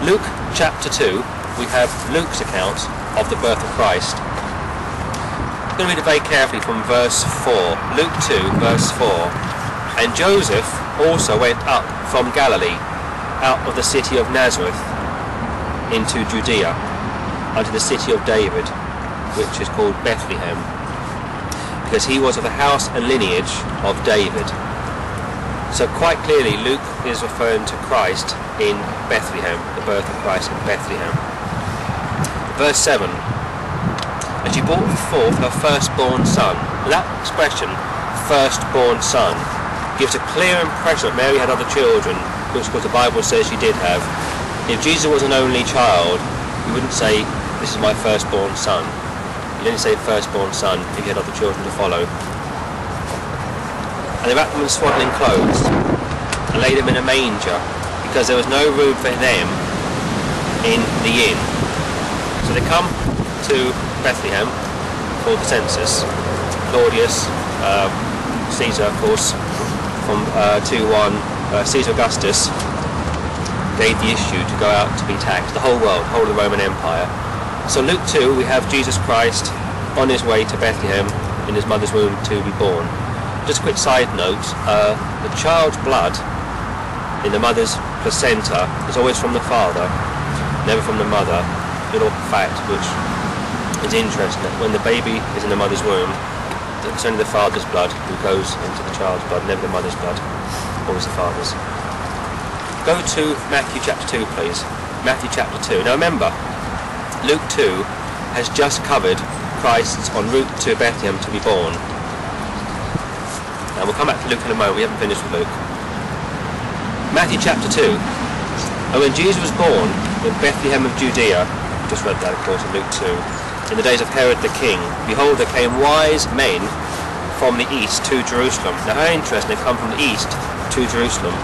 Luke chapter 2, we have Luke's account of the birth of Christ. I'm going to read it very carefully from verse 4. Luke 2, verse 4. And Joseph also went up from Galilee, out of the city of Nazareth, into Judea, unto the city of David, which is called Bethlehem, because he was of the house and lineage of David. So quite clearly Luke is referring to Christ in Bethlehem, the birth of Christ in Bethlehem. Verse 7. And she brought forth her firstborn son. That expression, firstborn son, gives a clear impression that Mary had other children, which of course the Bible says she did have. If Jesus was an only child, you wouldn't say, this is my firstborn son. You'd only say firstborn son if you had other children to follow. And they wrapped them in swaddling clothes and laid them in a manger, because there was no room for them in the inn. So they come to Bethlehem for the census. Claudius, Caesar, of course, from 2-1, Caesar Augustus gave the issue to go out to be taxed, the whole world, whole of the Roman Empire. So Luke 2, we have Jesus Christ on his way to Bethlehem in his mother's womb to be born. Just a quick side note, the child's blood in the mother's placenta is always from the father, never from the mother. Little fact which is interesting, that when the baby is in the mother's womb, it's only the father's blood who goes into the child's blood, never the mother's blood, always the father's. Go to Matthew chapter 2 please, Matthew chapter 2. Now remember, Luke 2 has just covered Christ's en route to Bethlehem to be born. And we'll come back to Luke in a moment, we haven't finished with Luke. Matthew chapter 2. And when Jesus was born in Bethlehem of Judea, just read that of course in Luke 2, in the days of Herod the king, behold there came wise men from the east to Jerusalem. Now how interesting, they come from the east to Jerusalem.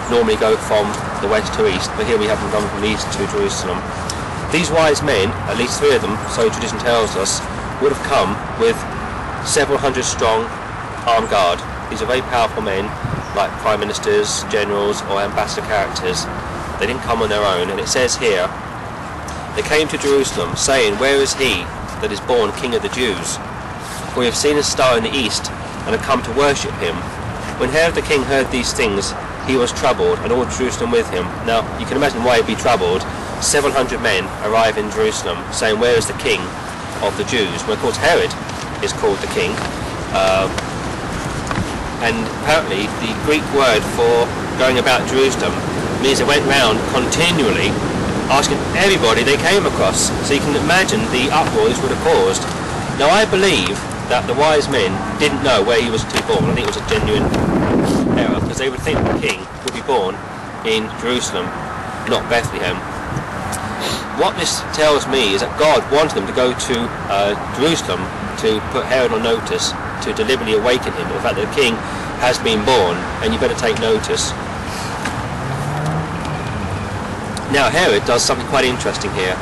Normally go from the west to east, but here we have them come from the east to Jerusalem. These wise men, at least 3 of them, so tradition tells us, would have come with several hundred strong armed guard. These are very powerful men, like prime ministers, generals or ambassador characters. They didn't come on their own, and it says here, they came to Jerusalem, saying, where is he that is born King of the Jews? For we have seen his star in the east, and have come to worship him. When Herod the king heard these things, he was troubled, and all Jerusalem with him. Now, you can imagine why he'd be troubled. 700 men arrive in Jerusalem, saying, where is the king of the Jews? Well, of course, Herod is called the king. And apparently the Greek word for going about Jerusalem means they went round continually asking everybody they came across. So you can imagine the uproar this would have caused. Now I believe that the wise men didn't know where he was to be born. I think it was a genuine error, because they would think the king would be born in Jerusalem, not Bethlehem. What this tells me is that God wanted them to go to Jerusalem to put Herod on notice, to deliberately awaken him to the fact that the king has been born and you better take notice. Now Herod does something quite interesting here.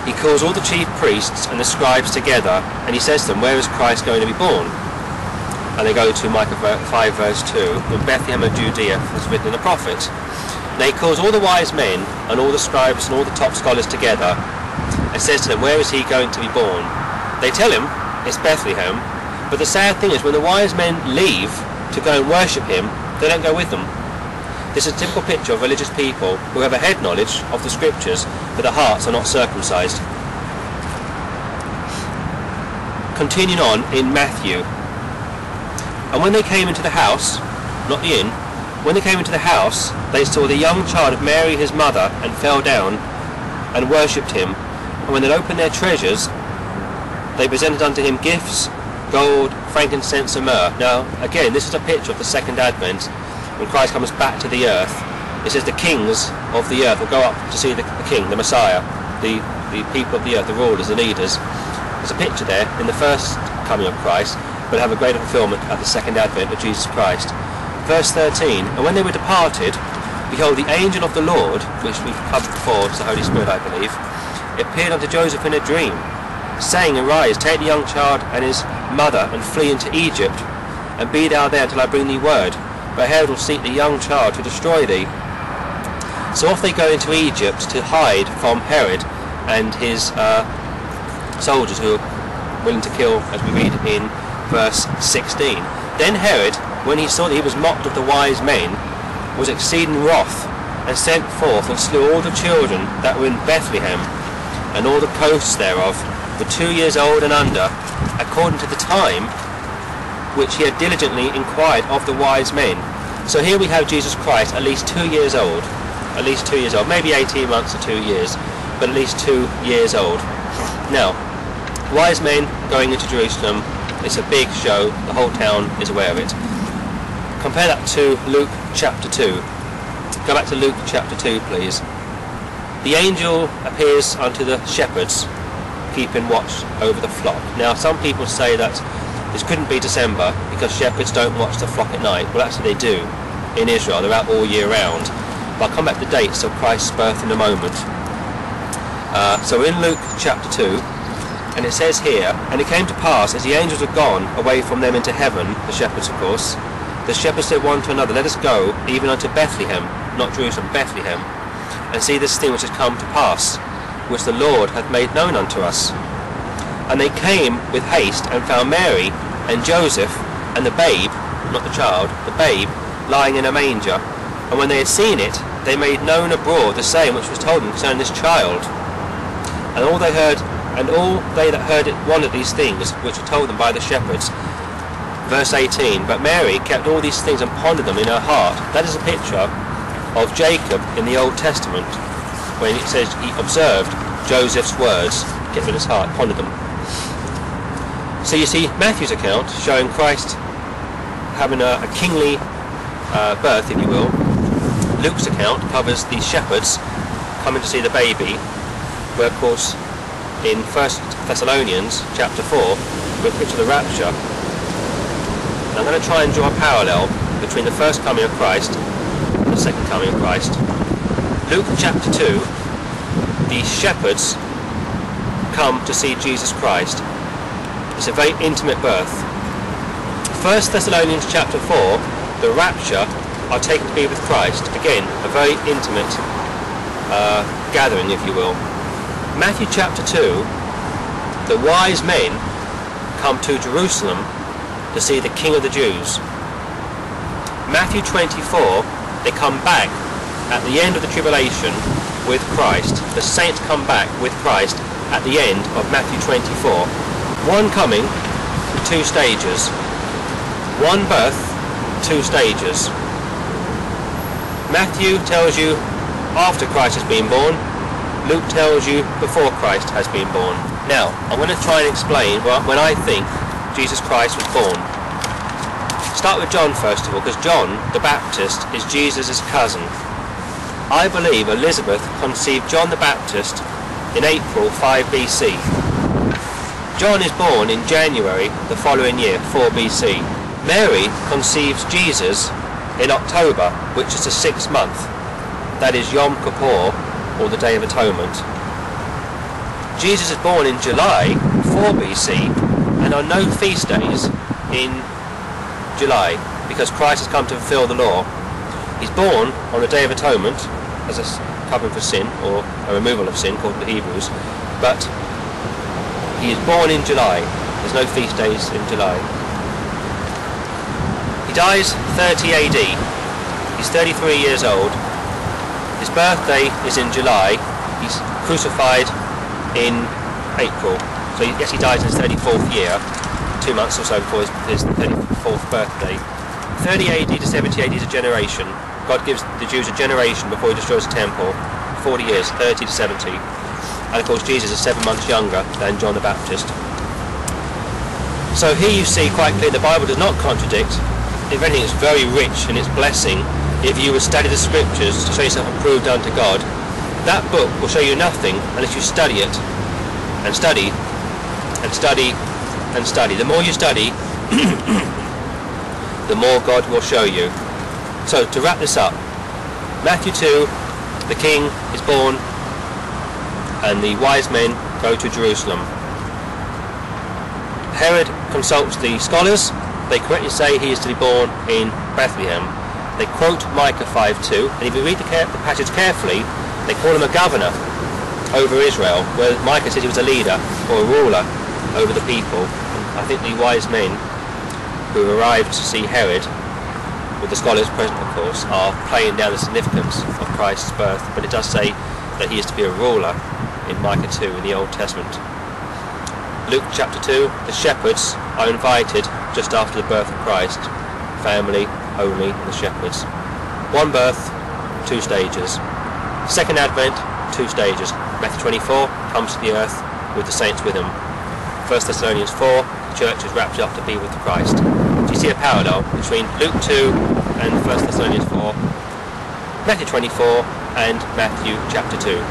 He calls all the chief priests and the scribes together and he says to them, where is Christ going to be born? And they go to Micah 5 verse 2, in Bethlehem of Judea was written in the prophet. Now he calls all the wise men and all the scribes and all the top scholars together and says to them, where is he going to be born? They tell him it's Bethlehem, but the sad thing is when the wise men leave to go and worship him, they don't go with them. This is a typical picture of religious people who have a head knowledge of the scriptures, but their hearts are not circumcised. Continuing on in Matthew. And when they came into the house, not the inn, when they came into the house, they saw the young child of Mary his mother, and fell down and worshipped him. And when they opened their treasures, they presented unto him gifts, gold, frankincense and myrrh. Now again, this is a picture of the second advent, when Christ comes back to the earth. It says the kings of the earth will go up to see the king, the Messiah, the people of the earth, the rulers, the leaders. There's a picture there in the first coming of Christ, but have a greater fulfillment at the second advent of Jesus Christ. Verse 13, and when they were departed, behold, the angel of the Lord, which we've covered before, it's the Holy Spirit I believe, appeared unto Joseph in a dream, saying, arise, take the young child and his mother, and flee into Egypt, and be thou there till I bring thee word. But Herod will seek the young child to destroy thee. So off they go into Egypt to hide from Herod and his soldiers who are willing to kill, as we read in verse 16. Then Herod, when he saw that he was mocked of the wise men, was exceeding wroth, and sent forth and slew all the children that were in Bethlehem, and all the coasts thereof, were 2 years old and under, according to the time which he had diligently inquired of the wise men. So here we have Jesus Christ, at least 2 years old, maybe 18 months or 2 years, but at least 2 years old. Now, wise men going into Jerusalem, it's a big show, the whole town is aware of it. Compare that to Luke chapter 2. Go back to Luke chapter 2, please. The angel appears unto the shepherds, keeping watch over the flock. Now, some people say that this couldn't be December because shepherds don't watch the flock at night. Well, actually they do in Israel. They're out all year round. But I'll come back to the dates of Christ's birth in a moment. So in Luke chapter 2, and it says here, and it came to pass, as the angels had gone away from them into heaven, the shepherds of course, the shepherds said one to another, let us go even unto Bethlehem, not Jerusalem, Bethlehem, and see this thing which has come to pass, which the Lord hath made known unto us. And they came with haste, and found Mary, and Joseph, and the babe, not the child, the babe, lying in a manger. And when they had seen it, they made known abroad the same which was told them concerning this child. And all they that heard it wondered these things, which were told them by the shepherds. Verse 18, but Mary kept all these things and pondered them in her heart. That is a picture of Jacob in the Old Testament, when it says he observed Joseph's words, kept in his heart, pondered them. So you see Matthew's account showing Christ having a kingly birth, if you will. Luke's account covers the shepherds coming to see the baby, where of course in 1 Thessalonians chapter 4 we picture the rapture. And I'm going to try and draw a parallel between the first coming of Christ and the second coming of Christ. Luke chapter 2, the shepherds come to see Jesus Christ. It's a very intimate birth. 1 Thessalonians chapter 4, the rapture are taken to be with Christ. Again, a very intimate gathering, if you will. Matthew chapter 2, the wise men come to Jerusalem to see the King of the Jews. Matthew 24, they come back at the end of the tribulation with Christ. The saints come back with Christ at the end of Matthew 24. One coming, two stages. One birth, two stages. Matthew tells you after Christ has been born. Luke tells you before Christ has been born. Now, I'm going to try and explain when I think Jesus Christ was born. Start with John first of all, because John the Baptist is Jesus' cousin. I believe Elizabeth conceived John the Baptist in April 5 BC. John is born in January the following year, 4 BC. Mary conceives Jesus in October, which is the 6th month. That is Yom Kippur, or the Day of Atonement. Jesus is born in July 4 BC, and on no feast days in July, because Christ has come to fulfill the law. He's born on the Day of Atonement, as a covering for sin, or a removal of sin, according to Hebrews, but he is born in July. There's no feast days in July. He dies 30 AD. He's 33 years old. His birthday is in July. He's crucified in April. So yes, he dies in his 34th year, 2 months or so before his 34th birthday. 30 AD to 70 AD is a generation. God gives the Jews a generation before he destroys the temple. 40 years, 30 to 70. And of course Jesus is 7 months younger than John the Baptist. So here you see quite clearly the Bible does not contradict. If anything, it's very rich in its blessing. If you would study the scriptures to show yourself approved unto God, that book will show you nothing unless you study it, and study, and study, and study. The more you study, the more God will show you. So to wrap this up, Matthew 2, the king is born, and the wise men go to Jerusalem. Herod consults the scholars. They correctly say he is to be born in Bethlehem. they quote Micah 5:2, and if you read the passage carefully, they call him a governor over Israel, where Micah said he was a leader or a ruler over the people. And I think the wise men who arrived to see Herod, with the scholars present of course, are playing down the significance of Christ's birth, but it does say that he is to be a ruler in Micah 2 in the Old Testament. Luke chapter 2, the shepherds are invited just after the birth of Christ. Family only, the shepherds. One birth, two stages. Second Advent, two stages. Matthew 24 comes to the earth with the saints with him. 1 Thessalonians 4, the church is raptured up to be with Christ. Do you see a parallel between Luke 2 and 1 Thessalonians 4, Matthew 24 and Matthew chapter 2?